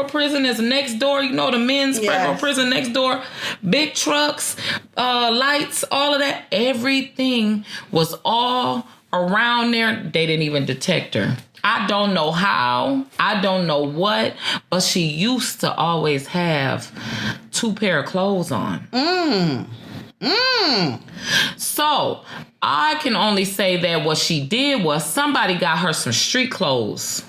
federal prison is next door. You know, the men's federal prison next door. Big trucks, lights, all of that. Everything was all around there. They didn't even detect her. I don't know how. I don't know what. But she used to always have 2 pair of clothes on. So I can only say that what she did was somebody got her some street clothes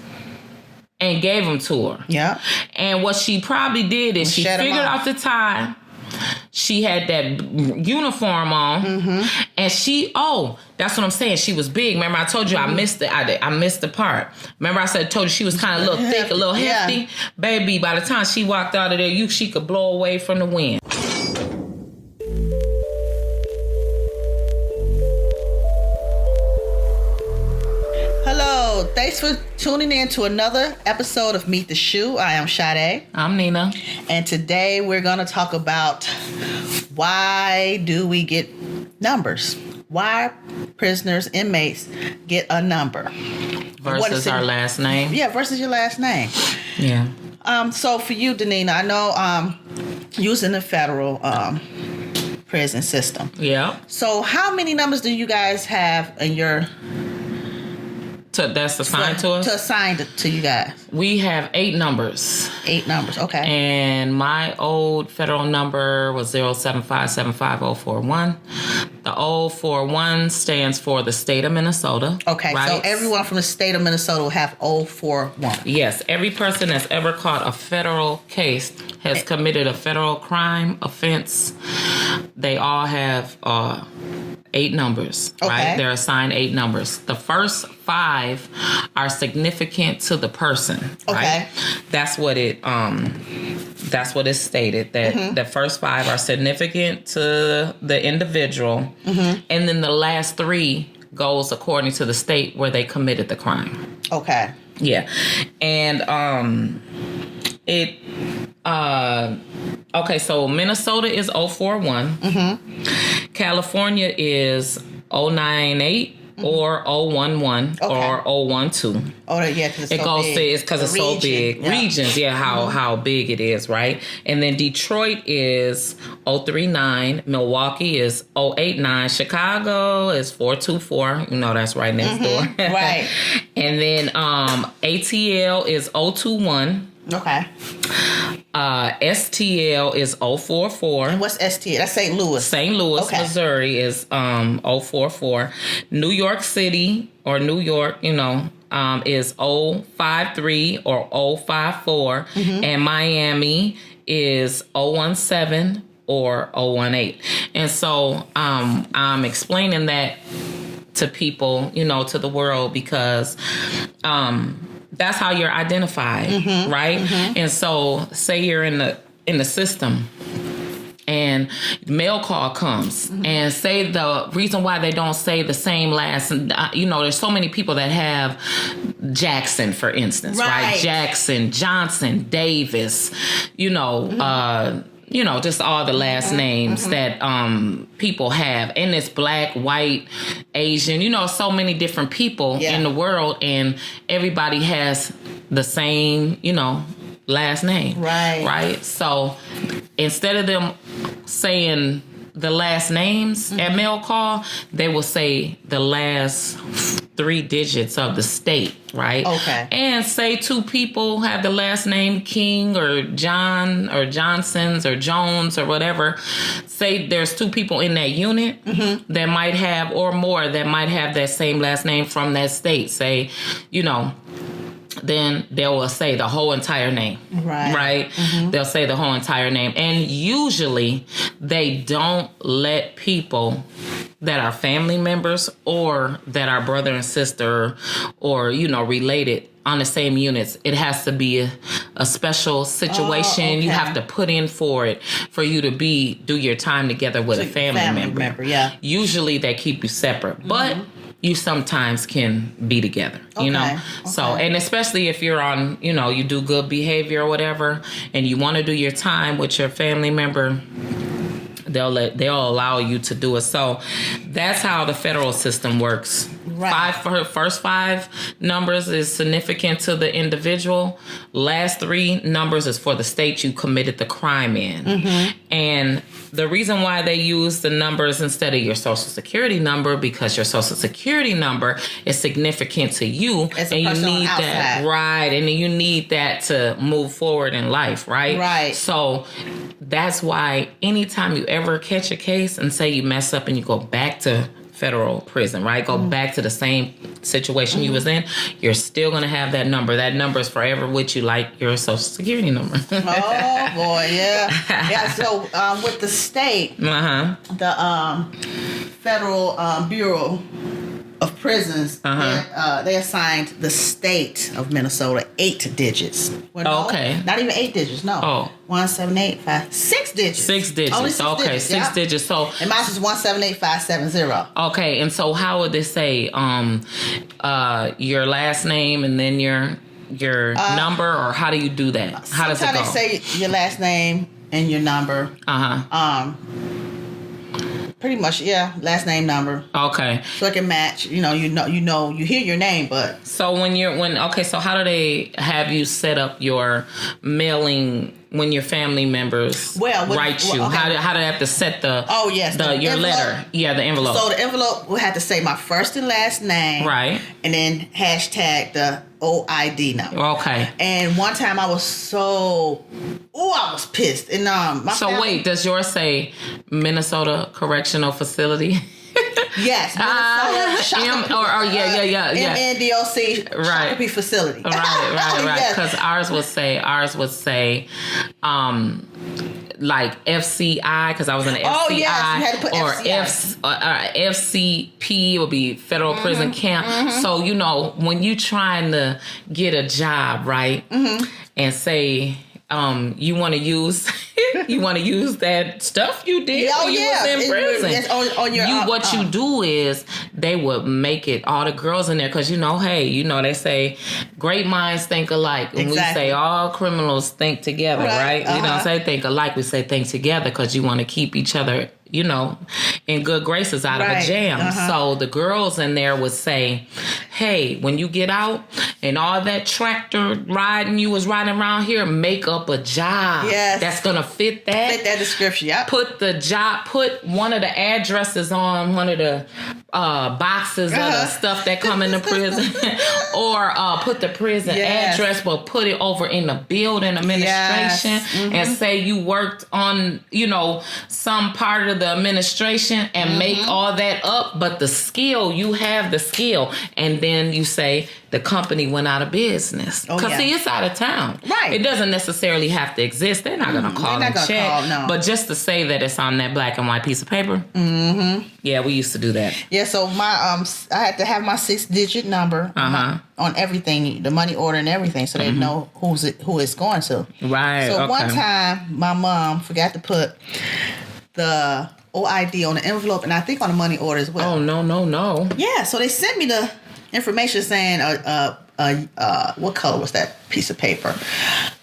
and gave them to her. Yeah. And what she probably did is she figured out the time. She had that uniform on, and that's what I'm saying. She was big. Remember, I told you I missed it. I missed the part. Remember, I told you she was kind of a little thick, a little hefty. Yeah. Baby, by the time she walked out of there, she could blow away from the wind. Hello, thanks for tuning in to another episode of Meet the Shoe. I am Sade. I'm Nina. And today we're going to talk about why do we get numbers? Why prisoners, inmates get a number? Versus our last name. Yeah, versus your last name. Yeah. So for you, Danina, I know using the federal prison system. Yeah. So how many numbers do you guys have in your... That's assigned to us? To assign to you guys. We have 8 numbers. 8 numbers, okay. And my old federal number was 075754041. The 041 stands for the state of Minnesota. Okay, right? So everyone from the state of Minnesota will have 041. Yes, every person that's ever caught a federal case has committed a federal crime, offense. They all have 8 numbers, right? They're assigned 8 numbers. The first 5 are significant to the person, right? That's what it stated, that the first 5 are significant to the individual, and then the last 3 goes according to the state where they committed the crime. Okay. Yeah. And so Minnesota is 041. California is 098 or 011 or 012. Oh, yeah, because it's so big. It's because it's so big. Yeah. Regions, how big it is, right? And then Detroit is 039. Milwaukee is 089. Chicago is 424. You know, that's right next door. Right. And then ATL is 021. Okay. STL is 044. And what's STL? That's St. Louis. St. Louis, Missouri is 044. New York City or New York, is 053 or 054. And Miami is 017 or 018. And so I'm explaining that to people, to the world, because that's how you're identified, right? And so say you're in the system and mail call comes and say the reason why they don't say the same last, there's so many people that have Jackson, for instance, right? Jackson, Johnson, Davis, just all the last names that people have. And it's black, white, Asian, so many different people in the world, and everybody has the same, last name. Right. So instead of them saying the last names at mail call, they will say the last 3 digits of the state, right? Okay. And say 2 people have the last name King or John or Johnson's or Jones or whatever. Say there's 2 people in that unit that might have, or more, that might have that same last name from that state. Say, then they will say the whole entire name. Right? They'll say the whole entire name. And usually they don't let people that are family members or that are brother and sister or, related on the same units. It has to be a special situation. You have to put in for it for you to do your time together with a family member. Yeah. Usually they keep you separate. But you sometimes can be together, So, and especially if you're on, you do good behavior or whatever, and you want to do your time with your family member, they'll allow you to do it. So that's how the federal system works. First 5 numbers is significant to the individual. Last 3 numbers is for the state you committed the crime in. And the reason why they use the numbers instead of your social security number, because your social security number is significant to you, and you need that, right? And you need that to move forward in life, right? Right. So that's why anytime you ever catch a case and say you mess up and you go back to federal prison, right? Go back to the same situation you was in, you're still going to have that number. That number is forever with you, like your social security number. Oh, boy, yeah. Yeah, so with the state, the Federal Bureau of Prisons, they assigned the state of Minnesota 8 digits. Well, no, okay. Not even 8 digits, no. Oh. 6 digits. 6 digits. Only 6 okay, digits, 6 digits. So, and mine is 178570. Okay, and so how would they say your last name and then your number, or how do you do that? How does it go? Sometimes they say your last name and your number. Pretty much, yeah. Last name, number. Okay. So it can match. You hear your name, but so so how do they have you set up your mailing when your family members write you? Okay. How do they have to set the your envelope, letter? Yeah, the envelope. So the envelope will have to say my first and last name, right, and then hashtag the OID number. Okay. And one time I was I was pissed. And wait, does yours say Minnesota Correctional Facility? Yes. MNDOC Shakopee Facility. Right. Because ours would say like FCI, because I was in the FCI. Oh, yes, you had to put or FCI. FCP would be Federal Prison Camp. So, when you trying to get a job, right, and say you want to use that stuff you did when you was in prison. On your, what you do is they would make it all the girls in there, because they say great minds think alike, and we say all criminals think together, right? We don't say think alike, we say think together, because you want to keep each other in good graces out of a jam. So the girls in there would say, hey, when you get out and all that tractor riding you was riding around here, make up a job that's going to fit that. Fit that description, yeah. Put one of the addresses on one of the boxes of the stuff that come in the prison, or put the prison address, but put it over in the building administration, and say you worked on, some part of the administration, and make all that up, but the skill, you have the skill, and then you say the company went out of business. Because see, it's out of town. Right. It doesn't necessarily have to exist. They're not going to call and check. No. But just to say that it's on that black and white piece of paper. Yeah, we used to do that. Yeah, so my I had to have my 6-digit number on everything, the money order and everything, so they know who it's going to. Right. So one time, my mom forgot to put the OID on the envelope, and I think on the money order as well. Oh, no. Yeah, so they sent me the information saying, what color was that piece of paper?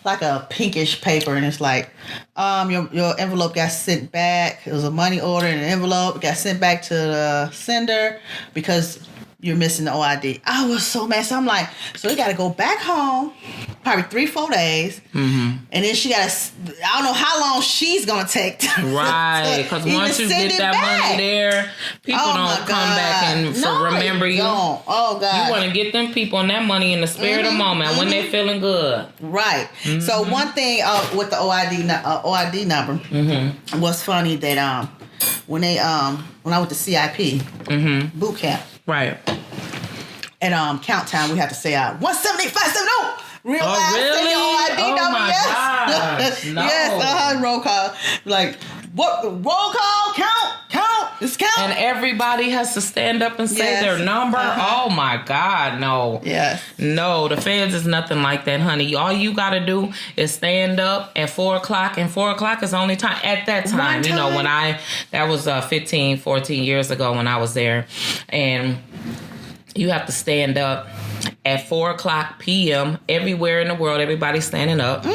Like a pinkish paper, and it's like, your envelope got sent back. It was a money order in an envelope. It got sent back to the sender because you're missing the OID. I was so mad. So I'm like, so we got to go back home, probably 3-4 days. And then she got to, I don't know how long she's going to take. Right. Because once you get that money there, people don't come back and remember you. Oh, God. You want to get them people and that money in the spare of the moment when they're feeling good. Right. So one thing with the OID number was funny that when I went to CIP boot camp. Right. At count time, we had to say 178-570. Real loud. Really? Say your OID number. My Yes. gosh, no. Yes. Roll call. Like, what? Roll call. Count. It's count. And everybody has to stand up and say their number. Oh my God, no. Yes. No, the feds is nothing like that, honey. All you gotta do is stand up at 4:00, and 4:00 is the only time. At that time, when that was 15, 14 years ago when I was there, and you have to stand up at 4:00 p.m. everywhere in the world. Everybody's standing up.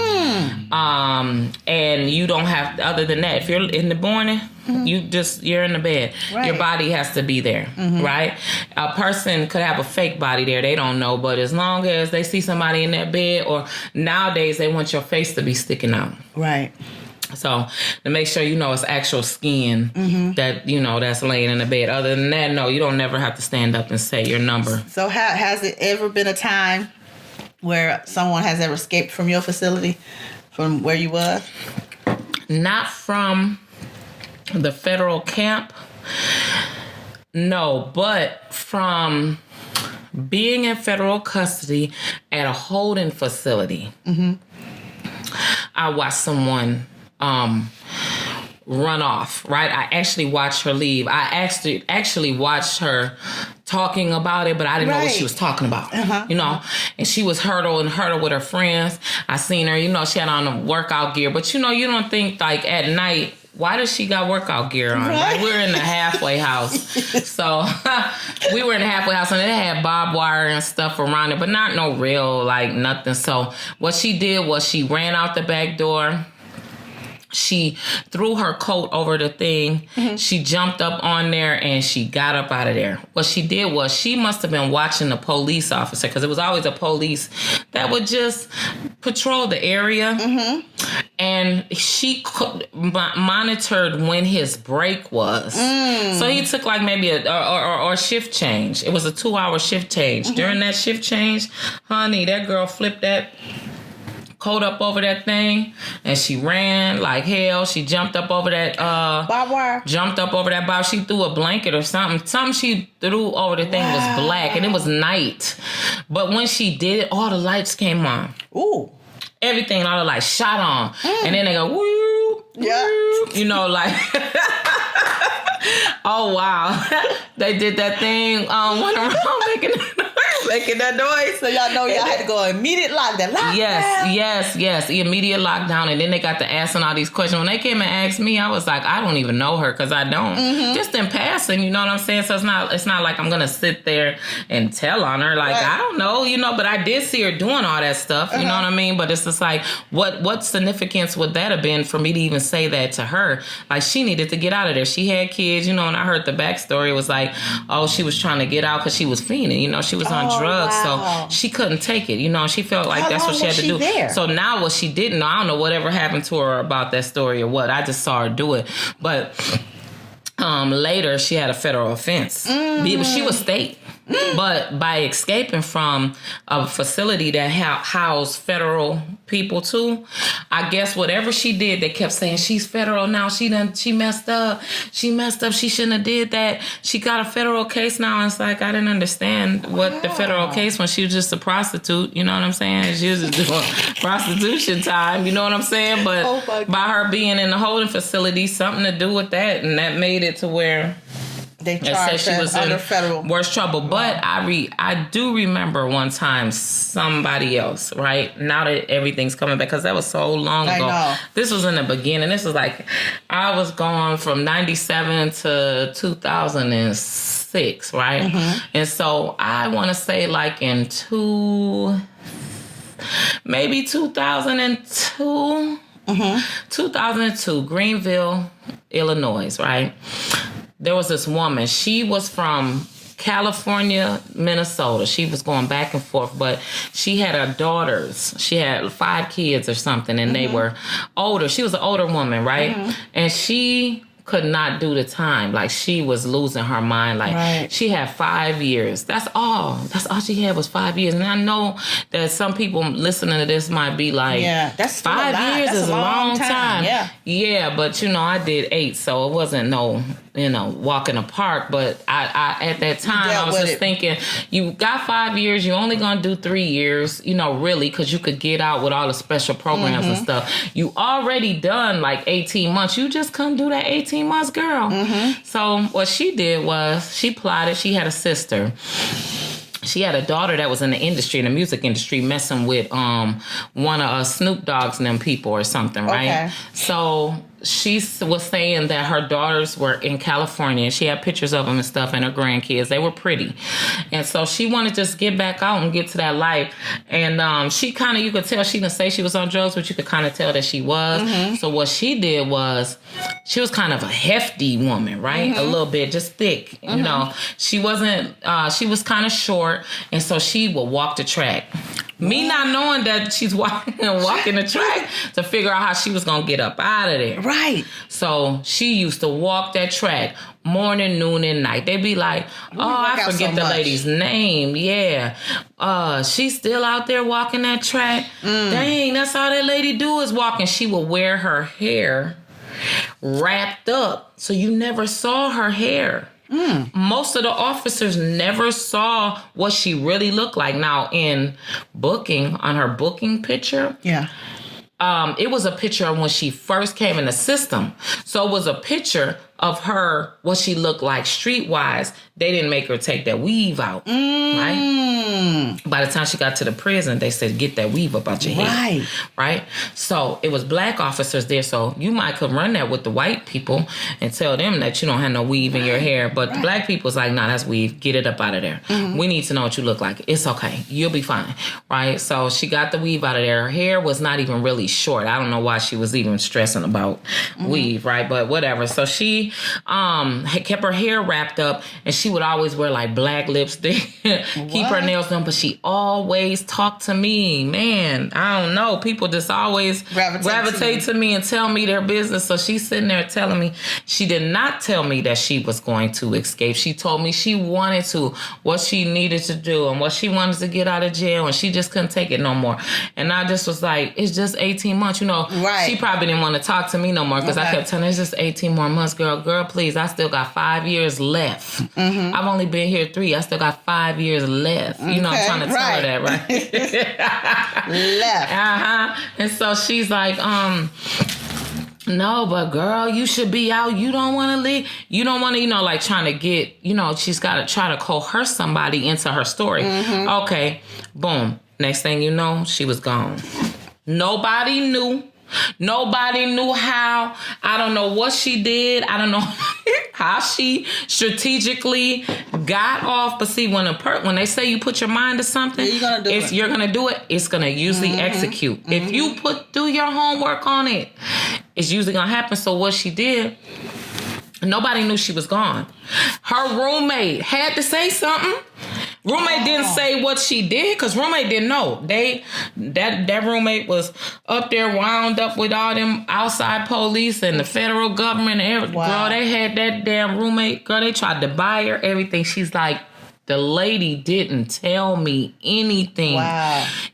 And you don't have, other than that, if you're in the morning, You're in the bed. Right. Your body has to be there, right? A person could have a fake body there. They don't know, but as long as they see somebody in that bed, or nowadays they want your face to be sticking out. Right. So to make sure it's actual skin that that's laying in the bed. Other than that, no, you don't never have to stand up and say your number. So has it ever been a time where someone has ever escaped from your facility, from where you was? Not from the federal camp, no, but from being in federal custody at a holding facility. I watched someone run off, right? I actually watched her leave. I actually watched her talking about it, but I didn't know what she was talking about, and she was hurdle with her friends. I seen her, she had on the workout gear, but you don't think like at night, why does she got workout gear on? Right? We're in the halfway house. So we were in the halfway house, and it had barbed wire and stuff around it, but not no real, like nothing. So what she did was she ran out the back door. She threw her coat over the thing. She jumped up on there and she got up out of there. What she did was she must have been watching the police officer, because it was always a police that would just patrol the area. And she monitored when his break was. So he took like maybe a shift change. It was a 2-hour shift change. During that shift change, honey, that girl flipped that coat up over that thing, and she ran like hell. She jumped up over that barbed wire. Jumped up over that bar. She threw a blanket or something. Something she threw over the thing was black, and it was night. But when she did it, all the lights came on. Ooh. Everything, all the lights shot on, and then they go woo, woo, like. Oh wow, they did that thing. Went around making that noise. So y'all know y'all had to go immediate lockdown. Yes, immediate lockdown. And then they got to asking all these questions. When they came and asked me, I was like, I don't even know her, because I don't. Just in passing, you know what I'm saying? So it's not like I'm gonna sit there and tell on her. Like, I don't know, but I did see her doing all that stuff. You know what I mean? But it's just like, what significance would that have been for me to even say that to her? Like, she needed to get out of there. She had kids, and I heard the backstory. It was like, oh, she was trying to get out because she was fiending. She was on drugs, so she couldn't take it. She felt like that's what she had to do. There? So now what she didn't know, I don't know whatever happened to her about that story or what. I just saw her do it. But later, she had a federal offense. She was state. But by escaping from a facility that housed federal people too, I guess whatever she did, they kept saying she's federal now. She messed up. She shouldn't have did that. She got a federal case now. And it's like, I didn't understand what the federal case when she was just a prostitute. You know what I'm saying? She was just doing prostitution time. You know what I'm saying? But by her being in the holding facility, something to do with that, and that made it to where they charged she was under in federal worse trouble. But I do remember one time somebody else, right? Now that everything's coming back, because that was so long ago. I know. This was in the beginning. This was like, I was going from 97 to 2006, right? And so I want to say like in maybe 2002, 2002, Greenville, Illinois, right? There was this woman. She was from California, Minnesota. She was going back and forth, but she had her daughters. She had 5 kids or something, and they were older. She was an older woman, right? And she could not do the time. Like, she was losing her mind. Like, she had 5 years. That's all she had was 5 years. And I know that some people listening to this might be like, that's 5 years is a long time. Yeah, but I did 8, so it wasn't no walk in the park. But I at that time, I was just thinking, you got 5 years, you're only going to do 3 years, really, because you could get out with all the special programs and stuff. You already done like 18 months. You just couldn't do that 18 months, girl. So what she did was she plotted. She had a sister. She had a daughter that was in the music industry, messing with one of Snoop Dogg's and them people or something, right? So she was saying that her daughters were in California and she had pictures of them and stuff and her grandkids. They were pretty. And so she wanted to just get back out and get to that life. And she kind of, you could tell, she didn't say she was on drugs, but you could kind of tell that she was. Mm-hmm. So what she did was, she was kind of a hefty woman, right? Mm-hmm. A little bit, just thick. Mm-hmm. You know, she wasn't, she was kind of short. And so she would walk the track. Me not knowing that she's walking the track to figure out how she was going to get up out of there. Right. So she used to walk that track morning, noon, and night. They'd be like, I forget the lady's name. Yeah. She's still out there walking that track. Dang, that's all that lady do is walk. And she would wear her hair wrapped up. So you never saw her hair. Most of the officers never saw what she really looked like. Now, in booking, on her booking picture, it was a picture of when she first came in the system. So it was a picture of her, what she looked like streetwise. They didn't make her take that weave out, right? By the time she got to the prison, they said, get that weave up out your head, right? So it was black officers there, so you might could run that with the white people and tell them that you don't have no weave in your hair, but the black people's like, nah, that's weave, get it up out of there. We need to know what you look like. It's okay, you'll be fine, right? So she got the weave out of there. Her hair was not even really short. I don't know why she was even stressing about weave, right? But whatever. So she had kept her hair wrapped up, and she would always wear like black lipstick, keep her nails done, but she always talked to me. Man, I don't know. People just always gravitate to me and tell me their business. So she's sitting there telling me. She did not tell me that she was going to escape. She told me she wanted to, what she needed to do, and what she wanted to get out of jail, and she just couldn't take it no more. And I just was like, it's just 18 months. You know, she probably didn't want to talk to me no more, because I kept telling her, it's just 18 more months, girl. Girl, please, I still got 5 years left. I've only been here 3. I still got 5 years left. You know, I'm trying to tell her that, right? Left. And so she's like, no, but girl, you should be out. You don't want to leave. You don't want to, you know, like trying to get, you know, she's got to try to coerce somebody into her story. Okay, boom. Next thing you know, she was gone. Nobody knew. Nobody knew how. I don't know what she did. I don't know how she strategically got off. But see, when they say you put your mind to something, you're gonna do it. It's gonna usually execute. If you do your homework on it, it's usually gonna happen. So what she did, nobody knew she was gone. Her roommate had to say something. Roommate didn't say what she did, because roommate didn't know. That roommate was up there wound up with all them outside police and the federal government and everything. Girl, they had that damn roommate. Girl, they tried to buy her everything. She's like, the lady didn't tell me anything.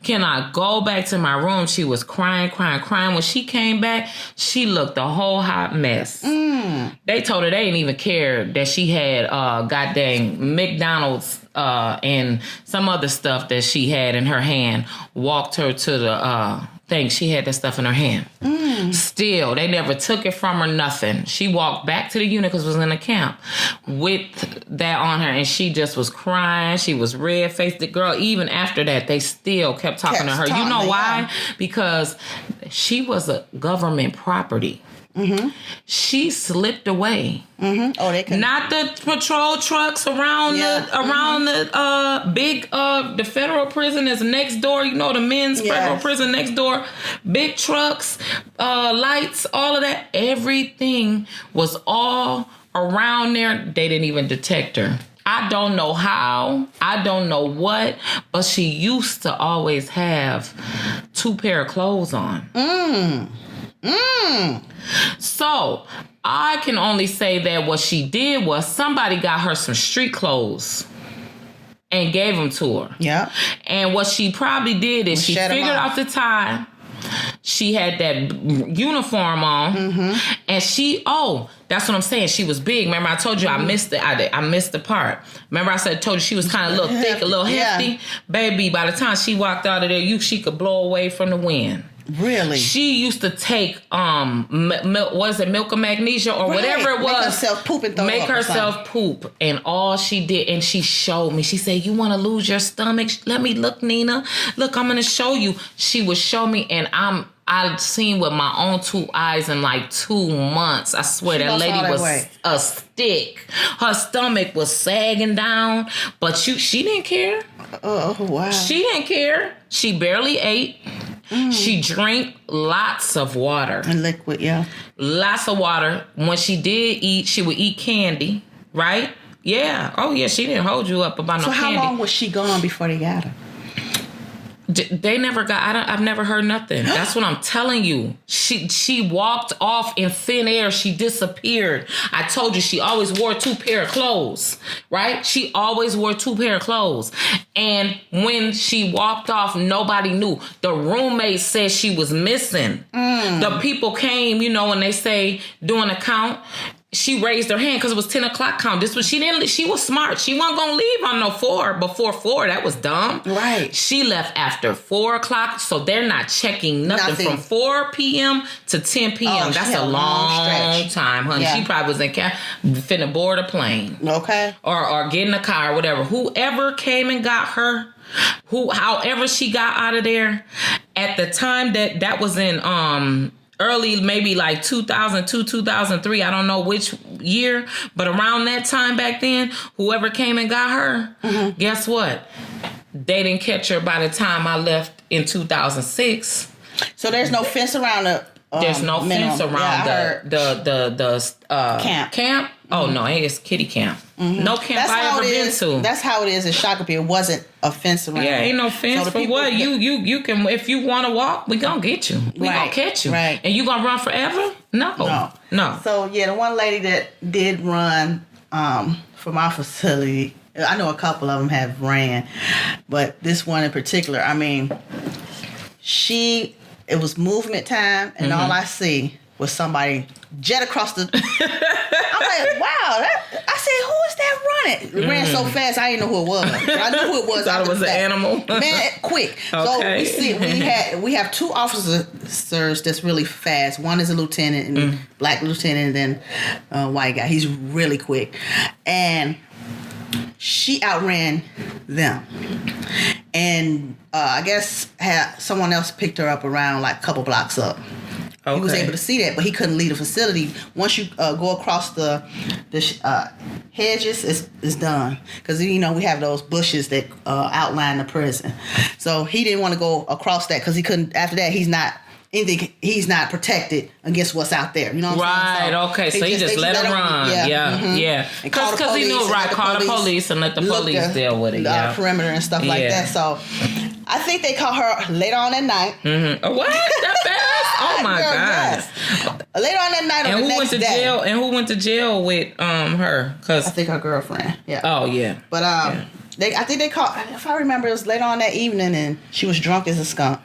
Can I go back to my room? She was crying. When she came back, she looked a whole hot mess. They told her they didn't even care that she had goddamn McDonald's and some other stuff that she had in her hand. Walked her to the thing. She had that stuff in her hand. Still, they never took it from her, nothing. She walked back to the unit, because it was in a camp, with that on her, and she just was crying. She was red-faced. The girl, even after that, they still kept talking to her. You know why? Because she was a government property. She slipped away. Oh, they could not the patrol trucks around the big the federal prison is next door. You know, the men's federal prison next door. Big trucks, lights, all of that. Everything was all around there. They didn't even detect her. I don't know how. I don't know what. But she used to always have 2 pair of clothes on. So I can only say that what she did was somebody got her some street clothes and gave them to her. And what she probably did is she figured out the time. She had that uniform on, and that's what I'm saying. She was big. Remember, I told you I missed it. I missed the part. Remember, I told you she was kind of a little thick, a little hefty. Baby, by the time she walked out of there, she could blow away from the wind. Really? She used to take milk of magnesia or whatever it was. Make herself poop and throw Make herself poop. And all she did, and she showed me. She said, "You want to lose your stomach? Let me look, Nina. Look, I'm going to show you." She would show me, and I've seen with my own 2 eyes in like 2 months. I swear that lady was a stick. Her stomach was sagging down, but she didn't care. Oh, wow. She didn't care. She barely ate. She drank lots of water. And liquid, yeah. Lots of water. When she did eat, she would eat candy, right? Yeah. Oh, yeah, she didn't hold you up about no candy. So how long was she gone before they got her? They never got. I've never heard nothing. That's what I'm telling you. She walked off in thin air. She disappeared. I told you she always wore 2 pair of clothes, right? She always wore 2 pair of clothes. And when she walked off, nobody knew. The roommate said she was missing. The people came, and they say doing a count. She raised her hand because it was 10 o'clock count. She was smart. She wasn't going to leave on no 4 before 4. That was dumb. Right. She left after 4 o'clock. So they're not checking nothing. From 4 p.m. to 10 p.m. That's a long time, honey. Yeah. She probably was in finna board a plane. Okay. Or get in a car or whatever. Whoever came and got her, however she got out of there, at the time that was in, early, maybe like 2002, 2003. I don't know which year, but around that time back then, whoever came and got her, guess what? They didn't catch her by the time I left in 2006. So there's no fence around the. There's no fence around the camp. Oh no, it's kitty camp. No camp I ever been to. That's how it is in Shakopee. It wasn't a fence around. Yeah, ain't no fence for what. You can, if you want to walk, we gonna get you. We gonna catch you. Right. And you gonna run forever? No. So yeah, the one lady that did run from our facility, I know a couple of them have ran, but this one in particular, I mean, it was movement time, and all I see was somebody jet across the. I'm like, wow! I said, who is that running? It ran so fast, I didn't know who it was. But I knew who it was. Thought it was an animal. Man, quick. Okay. So we have 2 officers that's really fast. One is a lieutenant, and black lieutenant, and then a white guy. He's really quick, and she outran them. And I guess someone else picked her up around like a couple blocks up. Okay. He was able to see that, but he couldn't leave the facility. Once you go across the hedges, it's done. Because, we have those bushes that outline the prison. So he didn't want to go across that because he couldn't. After that, he's not protected against what's out there. You know what I'm saying? Right, okay. So he just let him run. Yeah. Because he knew, call the police and let the police deal with it. Perimeter and stuff like that. So I think they caught her later on at night. What? That fast? Oh my God. Yes. Later on that night, and who went to jail? And who went to jail with her? Cause I think her girlfriend. Yeah. Oh yeah. But I think they caught. If I remember, it was later on that evening, and she was drunk as a skunk.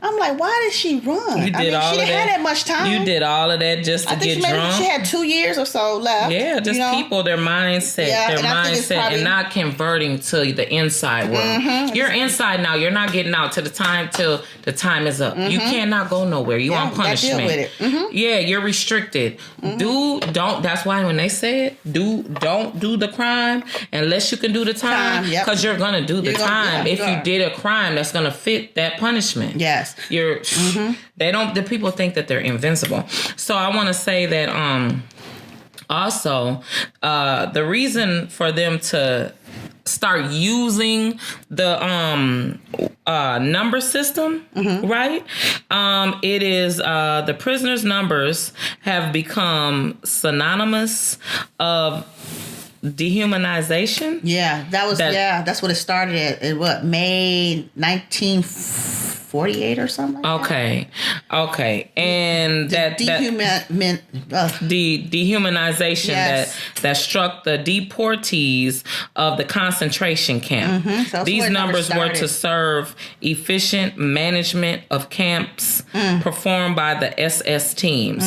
I'm like, why did she run? She didn't have that much time. You did all of that just to get drunk? She had 2 years or so left. Yeah, just people, their mindset, and not converting to the inside world. You're inside now. You're not getting out till the time is up. You cannot go nowhere. You on punishment. Deal with it. Yeah, you're restricted. Don't. That's why when they said don't do the crime unless you can do the time, because you're gonna do the time. If you did a crime, that's gonna fit that punishment. Yes. The people think that they're invincible. So I want to say that also the reason for them to start using the number system, right? It is the prisoners' numbers have become synonymous of dehumanization. Yeah, that's what it started at. May 1948 or something. Okay, and the dehumanization that struck the deportees of the concentration camp. So these numbers were to serve efficient management of camps performed by the SS teams.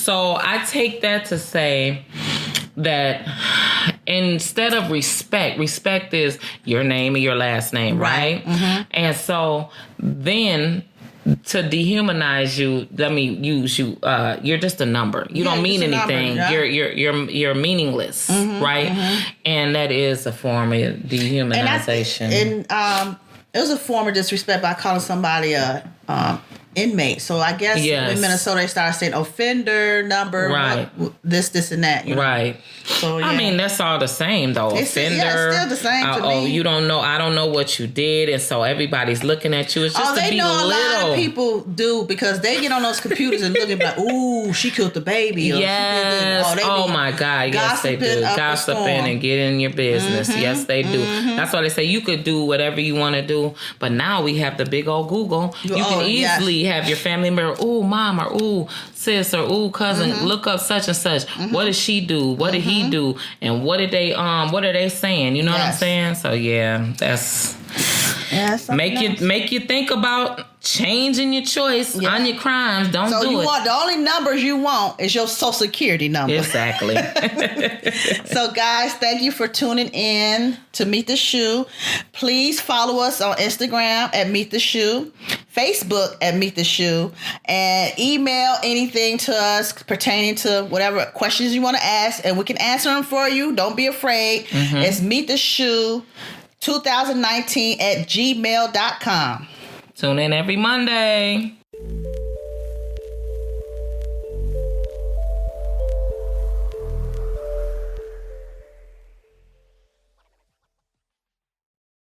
So I take that to say that instead of respect is your name and your last name, right? And so then to dehumanize you, let me use you. You're just a number. You don't mean anything. You're meaningless, right? And that is a form of dehumanization. And it was a form of disrespect by calling somebody a inmate. So I guess in Minnesota they started saying offender number, right? This, and that. Right. So I mean, that's all the same though. Offender. Yeah, it's still the same to me. Oh, you don't know. I don't know what you did, and so everybody's looking at you. It's just to be know little. A lot of people do because they get on those computers and look at like, ooh, she killed the baby. Or yes. Oh my God. Yes, they do. Gossiping and get in your business. Mm-hmm. Yes, they do. Mm-hmm. That's why they say you could do whatever you want to do. But now we have the big old Google. You can easily have your family member, ooh, mom, or ooh, sis, or ooh, cousin, look up such and such. Mm-hmm. What did she do? What did he do? And what are they saying? You know what I'm saying? So yeah, that's make you think about changing your choice on your crimes. Don't do it. The only numbers you want is your Social Security number. Exactly. So guys, thank you for tuning in to Meet the Shu. Please follow us on Instagram at Meet the Shu, Facebook at Meet the Shu, and email anything to us pertaining to whatever questions you want to ask, and we can answer them for you. Don't be afraid. Mm-hmm. It's Meet the Shu 2019 at gmail.com. Tune in every Monday.